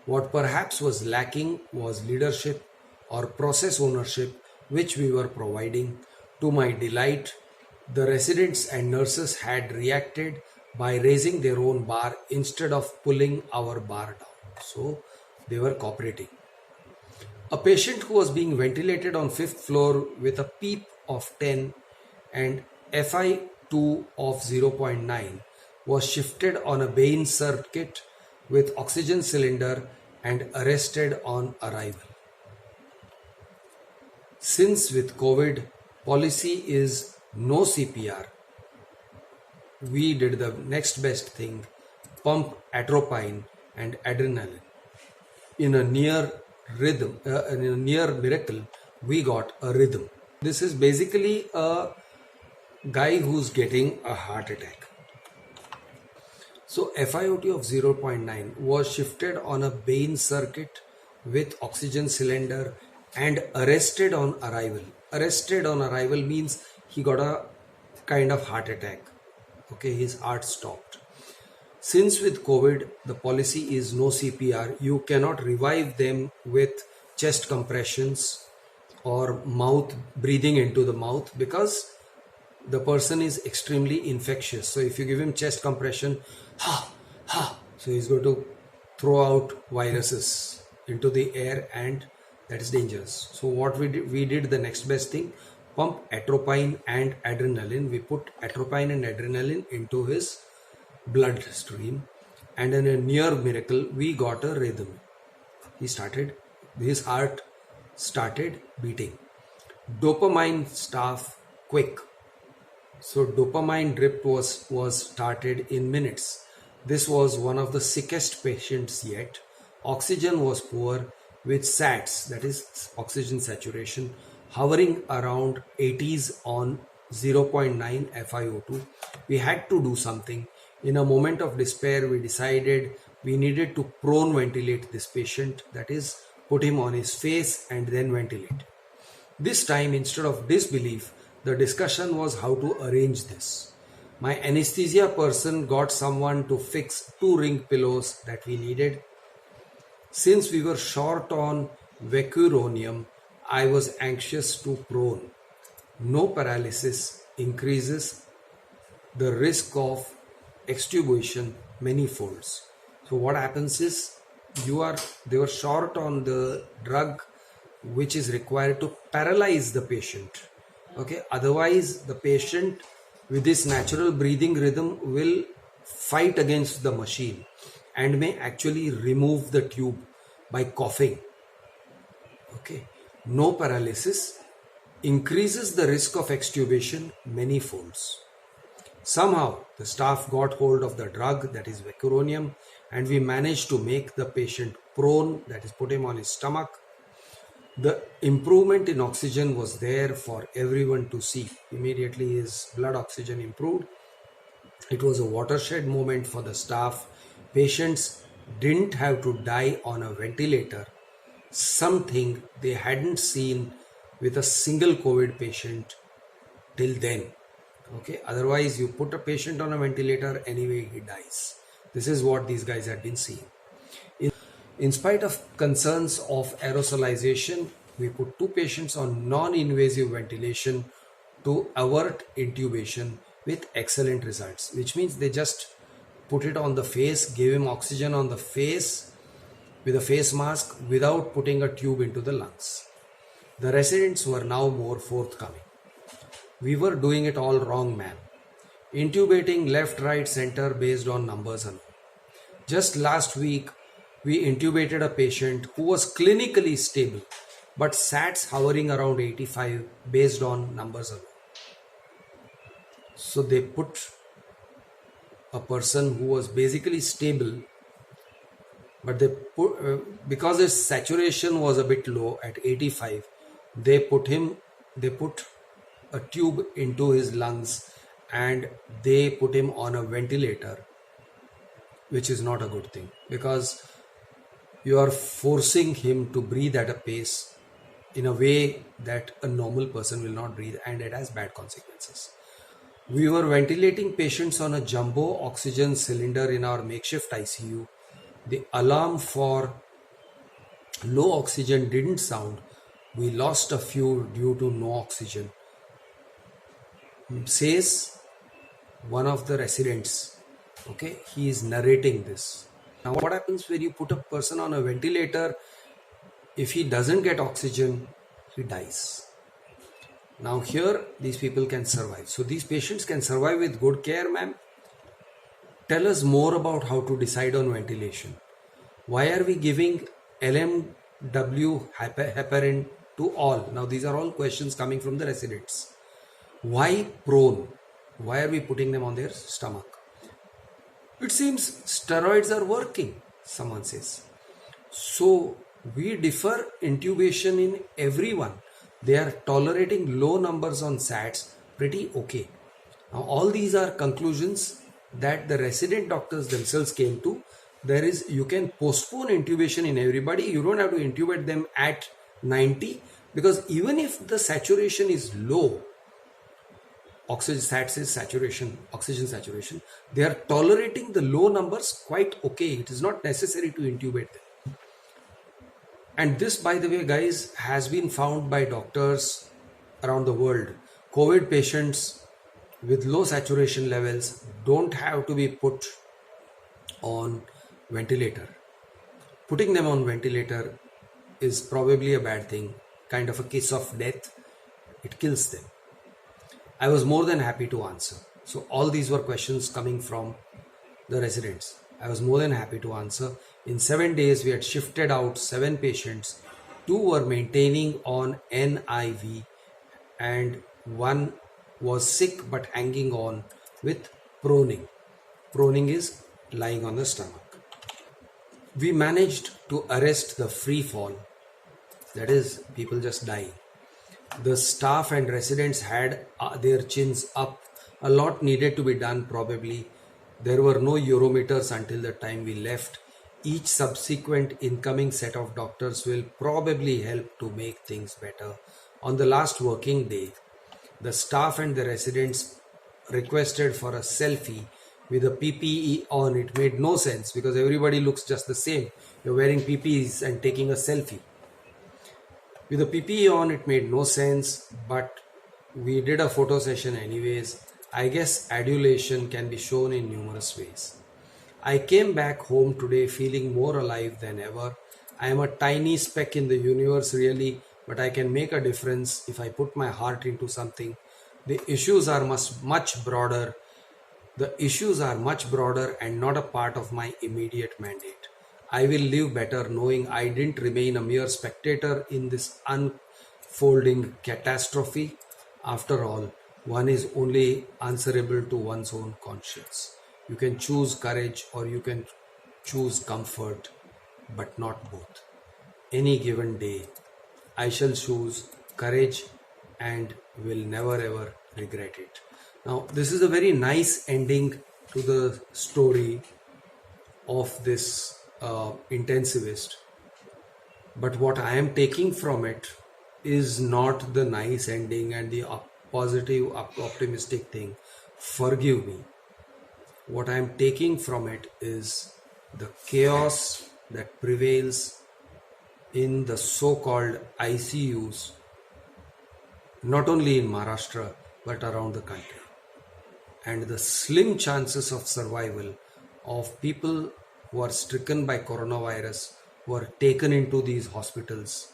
What perhaps was lacking was leadership or process ownership, which we were providing. To my delight, the residents and nurses had reacted by raising their own bar instead of pulling our bar down. So they were cooperating. A patient who was being ventilated on fifth floor with a PEEP of 10 and FI2 of 0.9 was shifted on a Bain circuit with oxygen cylinder and arrested on arrival. Since with COVID, policy is no CPR, we did the next best thing, pump atropine and adrenaline. In a near miracle, we got a rhythm. This is basically a guy who's getting a heart attack. So FiO2 of 0.9 was shifted on a Bain circuit with oxygen cylinder and arrested on arrival. Arrested on arrival means he got a kind of heart attack. Okay, his heart stopped. Since with COVID, the policy is no CPR, you cannot revive them with chest compressions or mouth breathing into the mouth because the person is extremely infectious. So if you give him chest compression, so he's going to throw out viruses into the air and that is dangerous. So what we did the next best thing, pump atropine and adrenaline. We put atropine and adrenaline into his blood stream, and in a near miracle we got a rhythm. His heart started beating. Dopamine staff quick. So dopamine drip was started in minutes. This was one of the sickest patients yet. Oxygen was poor with SATs, that is oxygen saturation, hovering around 80s on 0.9 FiO2. We had to do something. In a moment of despair, we decided we needed to prone ventilate this patient, that is, put him on his face and then ventilate. This time, instead of disbelief, the discussion was how to arrange this. My anesthesia person got someone to fix 2 ring pillows that we needed. Since we were short on vecuronium, I was anxious to prone. No paralysis increases the risk of extubation many folds. So what happens is they were short on the drug which is required to paralyze the patient. Okay, otherwise the patient with this natural breathing rhythm will fight against the machine and may actually remove the tube by coughing. Okay, no paralysis increases the risk of extubation many folds. Somehow the staff got hold of the drug, that is vecuronium, and we managed to make the patient prone, that is put him on his stomach. The improvement in oxygen was there for everyone to see. Immediately his blood oxygen improved. It was a watershed moment for the staff. Patients didn't have to die on a ventilator, something they hadn't seen with a single COVID patient till then. Okay, otherwise you put a patient on a ventilator, anyway he dies. This is what these guys had been seeing. In spite of concerns of aerosolization, we put 2 patients on non-invasive ventilation to avert intubation with excellent results, which means they just put it on the face, gave him oxygen on the face with a face mask without putting a tube into the lungs. The residents were now more forthcoming. We were doing it all wrong, man. Intubating left, right, center based on numbers alone. Just last week, we intubated a patient who was clinically stable but SATs hovering around 85 based on numbers alone. So they put a person who was basically stable but they put because his saturation was a bit low at 85, they put a tube into his lungs and they put him on a ventilator, which is not a good thing because you are forcing him to breathe at a pace in a way that a normal person will not breathe, and it has bad consequences. We were ventilating patients on a jumbo oxygen cylinder in our makeshift ICU. The alarm for low oxygen didn't sound. We lost a few due to no oxygen, says one of the residents. Okay, he is narrating this. Now, what happens when you put a person on a ventilator? If he doesn't get oxygen, he dies. Now, here these people can survive. So, these patients can survive with good care, ma'am. Tell us more about how to decide on ventilation. Why are we giving LMW heparin to all? Now, these are all questions coming from the residents. Why prone? Why are we putting them on their stomach? It seems steroids are working, someone says. So, we defer intubation in everyone. They are tolerating low numbers on SATs pretty okay. Now, all these are conclusions that the resident doctors themselves came to. You can postpone intubation in everybody. You don't have to intubate them at 90 because even if the saturation is low, oxygen saturation, they are tolerating the low numbers quite okay. It is not necessary to intubate them. And this, by the way, guys, has been found by doctors around the world. COVID patients with low saturation levels don't have to be put on ventilator. Putting them on ventilator is probably a bad thing, kind of a kiss of death. It kills them. I was more than happy to answer. So all these were questions coming from the residents. I was more than happy to answer. In 7 days, we had shifted out 7 patients. 2 were maintaining on NIV and 1 was sick but hanging on with proning. Proning is lying on the stomach. We managed to arrest the free fall. That is, people just dying. The staff and residents had their chins up. A lot needed to be done probably. There were no Eurometers until the time we left. Each subsequent incoming set of doctors will probably help to make things better. On the last working day, the staff and the residents requested for a selfie with a PPE on. It made no sense because everybody looks just the same. You're wearing PPEs and taking a selfie. With the PPE on, it made no sense, but we did a photo session anyways. I guess adulation can be shown in numerous ways. I came back home today feeling more alive than ever. I am a tiny speck in the universe really, but I can make a difference if I put my heart into something. The issues are much broader. The issues are much broader and not a part of my immediate mandate. I will live better knowing I didn't remain a mere spectator in this unfolding catastrophe. After all, one is only answerable to one's own conscience. You can choose courage or you can choose comfort, but not both. Any given day, I shall choose courage and will never ever regret it. Now, this is a very nice ending to the story of this intensivist. But what I am taking from it is not the nice ending and the positive, optimistic thing. Forgive me. What I am taking from it is the chaos that prevails in the so-called ICUs, not only in Maharashtra, but around the country. And the slim chances of survival of people who are stricken by coronavirus, who are taken into these hospitals,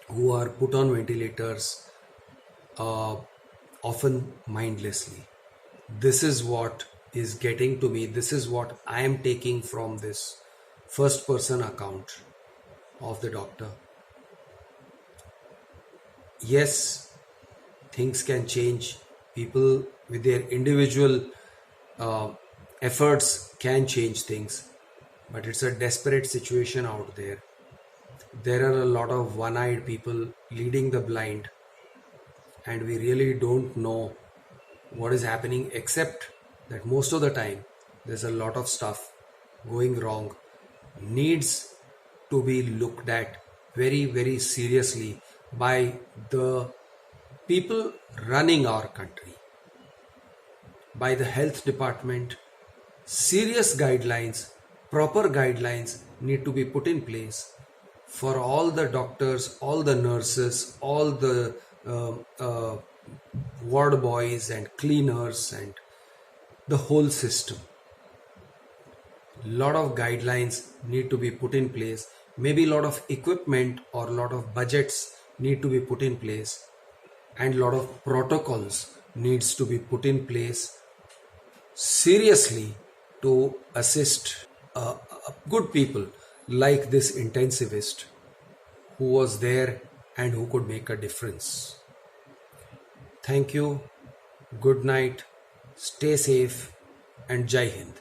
who are put on ventilators, often mindlessly. This is what is getting to me. This is what I am taking from this first person account of the doctor. Yes, things can change. People with their individual efforts can change things. but it's a desperate situation out there. There are a lot of one-eyed people leading the blind, and we really don't know what is happening, except that most of the time there's a lot of stuff going wrong, needs to be looked at very, very seriously by the people running our country, by the health department. Serious guidelines, proper guidelines need to be put in place for all the doctors, all the nurses, all the ward boys and cleaners and the whole system. Lot of guidelines need to be put in place. Maybe a lot of equipment or a lot of budgets need to be put in place, and a lot of protocols needs to be put in place seriously to assist good people like this intensivist who was there and who could make a difference. Thank you. Good night. Stay safe and Jai Hind.